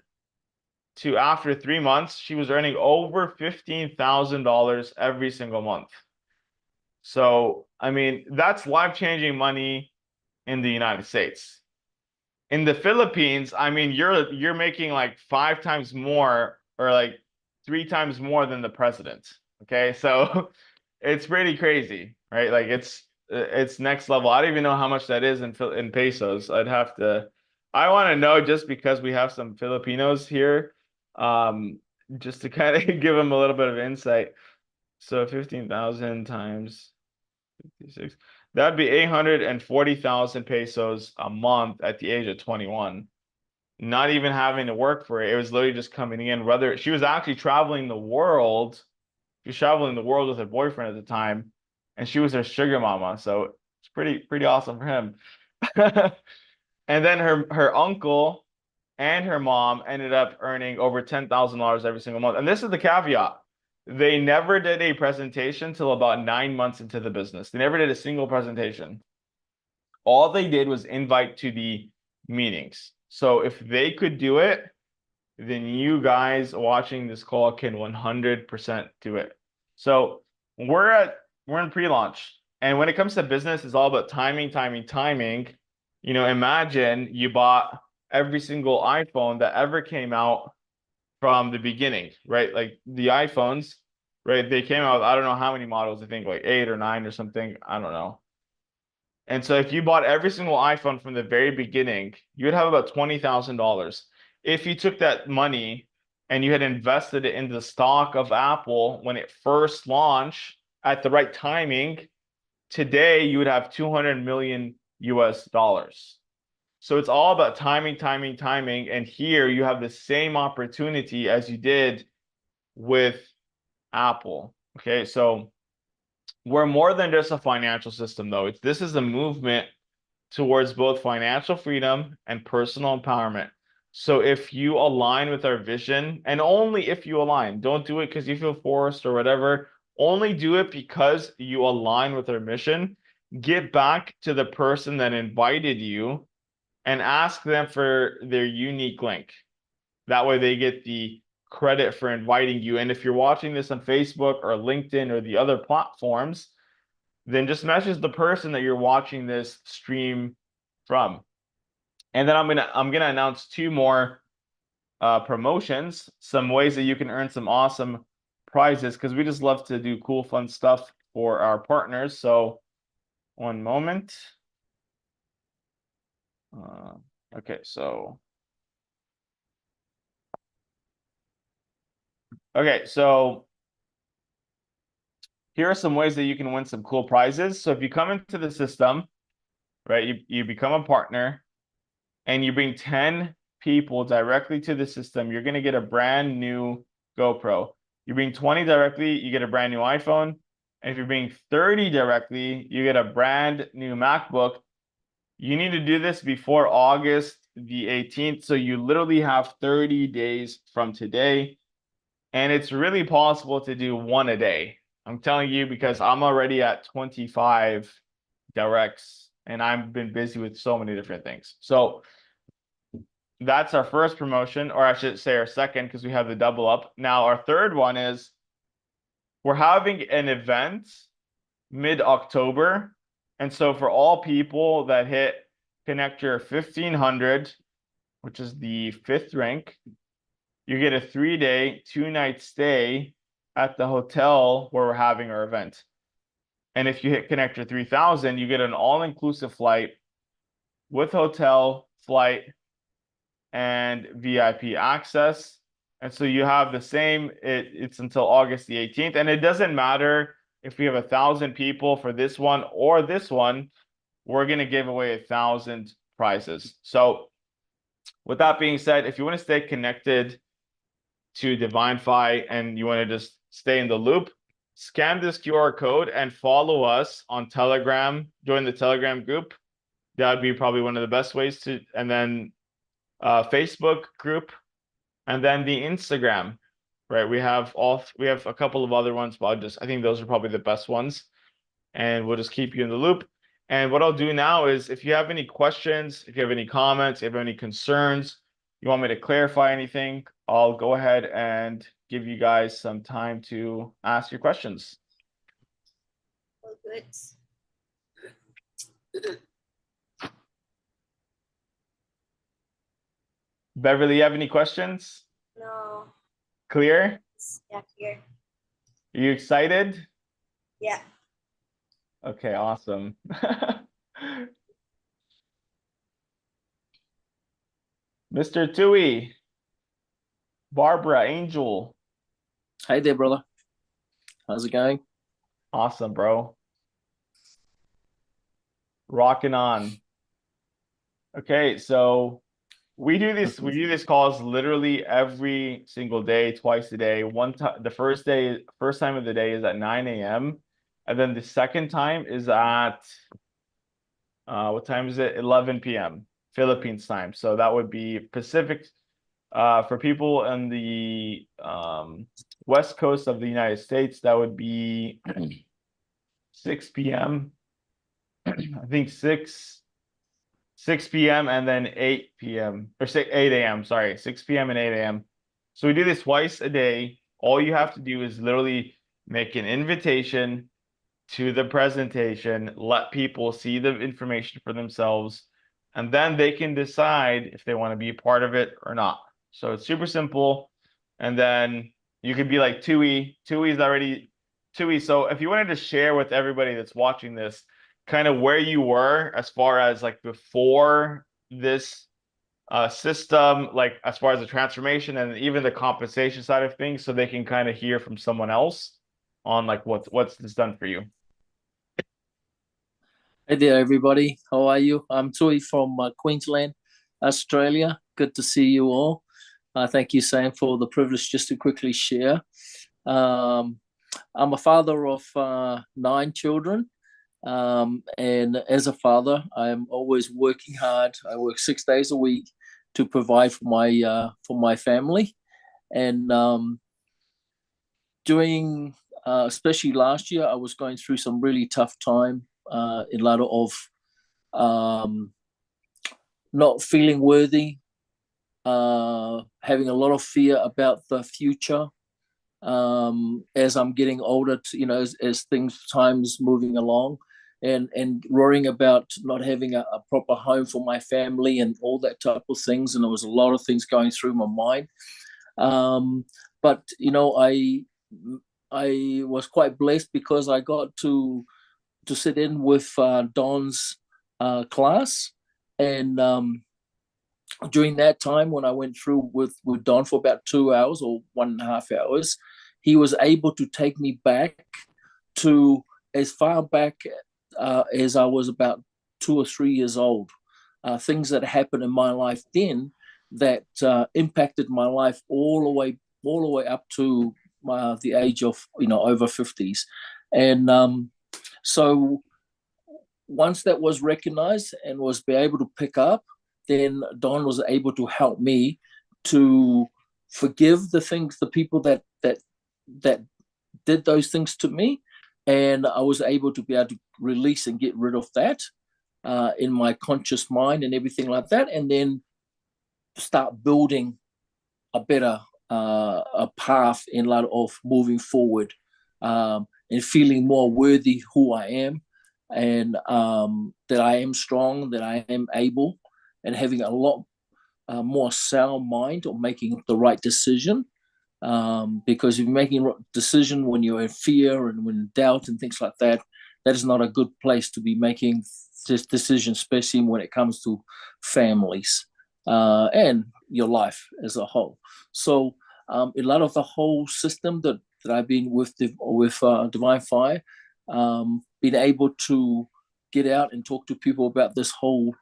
to, after 3 months, she was earning over $15,000 every single month. So, I mean, that's life-changing money in the United States. In the Philippines, I mean, you're making like 5 times more or like 3 times more than the president. Okay, so it's pretty crazy, right? Like it's next level. I don't even know how much that is in pesos. I want to know just because we have some Filipinos here, just to kind of give them a little bit of insight. So 15,000 times 56. That'd be 840,000 pesos a month at the age of 21. Not even having to work for it. It was literally just coming in. Whether she was actually traveling the world, she was traveling the world with her boyfriend at the time, and she was her sugar mama. So it's pretty awesome for him. And then her uncle and her mom ended up earning over $10,000 every single month. And this is the caveat. They never did a presentation till about 9 months into the business. They never did a single presentation. All they did was invite to the meetings. So if they could do it, then you guys watching this call can 100% do it. So we're in pre-launch. And when it comes to business, it's all about timing, timing, timing. You know, imagine you bought every single iPhone that ever came out from the beginning, right? Like the iPhones, right? They came out with, I don't know how many models, I think like 8 or 9 or something. I don't know. And so if you bought every single iPhone from the very beginning, you would have about $20,000. If you took that money and you had invested it in the stock of Apple when it first launched at the right timing, today you would have 200 million US dollars. So it's all about timing, timing, timing. And here you have the same opportunity as you did with Apple. Okay, so we're more than just a financial system, though. This is a movement towards both financial freedom and personal empowerment. So if you align with our vision, and only if you align, don't do it because you feel forced or whatever, only do it because you align with our mission. Get back to the person that invited you and ask them for their unique link. That way they get the credit for inviting you. And if you're watching this on Facebook or LinkedIn or the other platforms, then just message the person that you're watching this stream from. And then I'm gonna announce 2 more promotions, some ways that you can earn some awesome prizes, because we just love to do cool, fun stuff for our partners. So one moment. Okay, so here are some ways that you can win some cool prizes. So if you come into the system, right, you become a partner and you bring 10 people directly to the system, you're going to get a brand new GoPro. You bring 20 directly, you get a brand new iPhone. And if you bring 30 directly, you get a brand new MacBook. You need to do this before August the 18th. So you literally have 30 days from today. And it's really possible to do one a day. I'm telling you, because I'm already at 25 directs and I've been busy with so many different things. So that's our first promotion, or I should say our second, because we have the double up. Now, our third one is we're having an event mid-October. And so for all people that hit connector 1500, which is the 5th rank, you get a 3-day, 2-night stay at the hotel where we're having our event. And if you hit connector 3000, you get an all-inclusive flight with hotel, flight, and VIP access. And so you have the same, it's until August the 18th. And it doesn't matter if we have 1,000 people for this one or this one, we're going to give away 1,000 prizes. So with that being said, if you want to stay connected to Divinfi and you want to just stay in the loop, scan this QR code and follow us on Telegram, join the Telegram group. That would be probably one of the best ways to, and then Facebook group, and then the Instagram, right? We have a couple of other ones, but I think those are probably the best ones. And we'll just keep you in the loop. And what I'll do now is if you have any questions, if you have any comments, if you have any concerns, you want me to clarify anything, I'll go ahead and give you guys some time to ask your questions. Oh, good. Beverly, you have any questions? No. Clear? Yeah, here. Are you excited? Yeah. Okay, awesome. Mr. Tui, Barbara, Angel. Hi there, brother. How's it going? Awesome, bro. Rocking on. Okay, so we do these calls literally every single day, twice a day. One time, the first time of the day is at 9 a.m. And then the second time is at what time is it? 11 p.m. Philippines time. So that would be Pacific. For people in the west coast of the United States, that would be 6 p.m. I think 6 p.m. and then 8 p.m. or 8 a.m. Sorry, 6 p.m. and 8 a.m. So we do this twice a day. All you have to do is literally make an invitation to the presentation, let people see the information for themselves, and then they can decide if they want to be a part of it or not. So it's super simple. And then you could be like Tui. Tui's already Tui. So if you wanted to share with everybody that's watching this, kind of where you were as far as like before this system, like as far as the transformation and even the compensation side of things, so they can kind of hear from someone else on like what's this done for you. Hey there, everybody. How are you? I'm Tui from Queensland, Australia. Good to see you all. Thank you, Sam, for the privilege just to quickly share. I'm a father of 9 children. And as a father, I'm always working hard. I work 6 days a week to provide for my family. And during, especially last year, I was going through some really tough time in light of not feeling worthy, having a lot of fear about the future. As I'm getting older, as times moving along, and worrying about not having a proper home for my family and all that type of things. And there was a lot of things going through my mind. But I was quite blessed because I got to sit in with Don's class, and during that time when I went through with Don for about 2 hours or 1.5 hours, he was able to take me back to as far back as I was about 2 or 3 years old. Things that happened in my life then that impacted my life all the way up to the age of over 50s, and so once that was recognized and was be able to pick up, then Don was able to help me to forgive the people that did those things to me, and I was able to be able to release and get rid of that in my conscious mind and everything like that, and then start building a better a path in light of moving forward, and feeling more worthy who I am, and that I am strong, that I am able, and having a lot more sound mind of making the right decision. Because if you're making a decision when you're in fear and when in doubt and things like that, that is not a good place to be making this decision, especially when it comes to families and your life as a whole. So a lot of the whole system that I've been with Divinfi, being able to get out and talk to people about this whole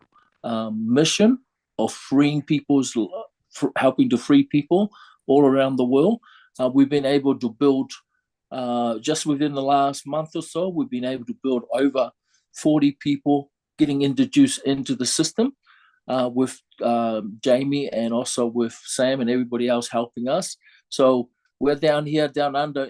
mission of freeing helping to free people all around the world. We've been able to build, just within the last month or so, we've been able to build over 40 people getting introduced into the system, with Jamie and also with Sam and everybody else helping us. So we're down under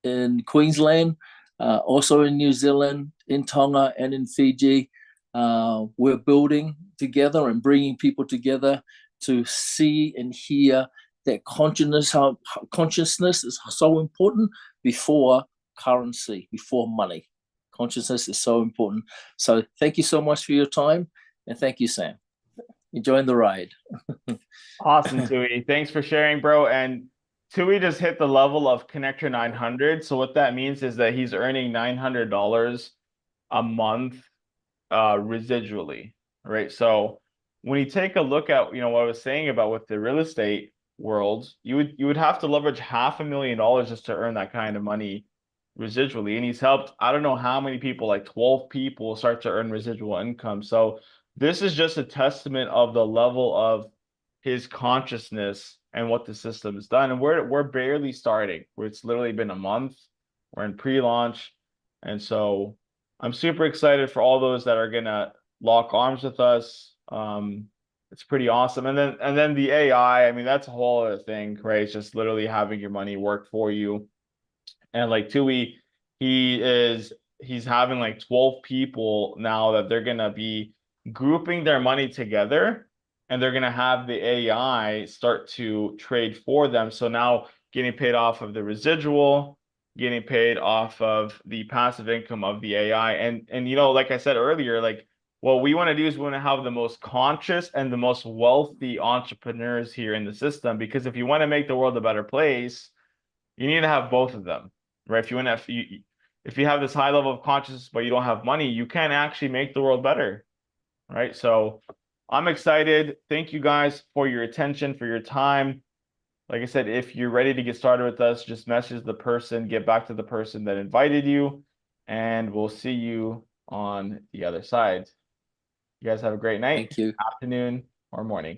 in Queensland, also in New Zealand, in Tonga, and in Fiji. We're building together and bringing people together to see and hear that consciousness is so important before currency, before money. Consciousness is so important. So thank you so much for your time, and thank you, Sam. Enjoying the ride. Awesome, Tui. Thanks for sharing, bro. And Tui just hit the level of Connector 900. So what that means is that he's earning $900 a month residually, right? So when you take a look at, what I was saying about with the real estate world, you would have to leverage $500,000 just to earn that kind of money residually. And he's helped, I don't know how many people, like 12 people, start to earn residual income. So this is just a testament of the level of his consciousness and what the system has done. And we're barely starting. It's literally been a month. We're in pre-launch. And so I'm super excited for all those that are gonna lock arms with us, It's pretty awesome. And then the AI, I mean, that's a whole other thing, right? It's just literally having your money work for you. And like Tui, he's having like 12 people now that they're gonna be grouping their money together, and they're gonna have the AI start to trade for them. So now getting paid off of the residual, getting paid off of the passive income of the AI. And you know, like I said earlier, like what we want to do is we want to have the most conscious and the most wealthy entrepreneurs here in the system, because if you want to make the world a better place, you need to have both of them, right? If you want to, if you have this high level of consciousness, but you don't have money, you can't actually make the world better, right? So I'm excited. Thank you guys for your attention, for your time. Like I said, if you're ready to get started with us, just message the person, get back to the person that invited you, and we'll see you on the other side. You guys have a great night, Thank you. afternoon, or morning.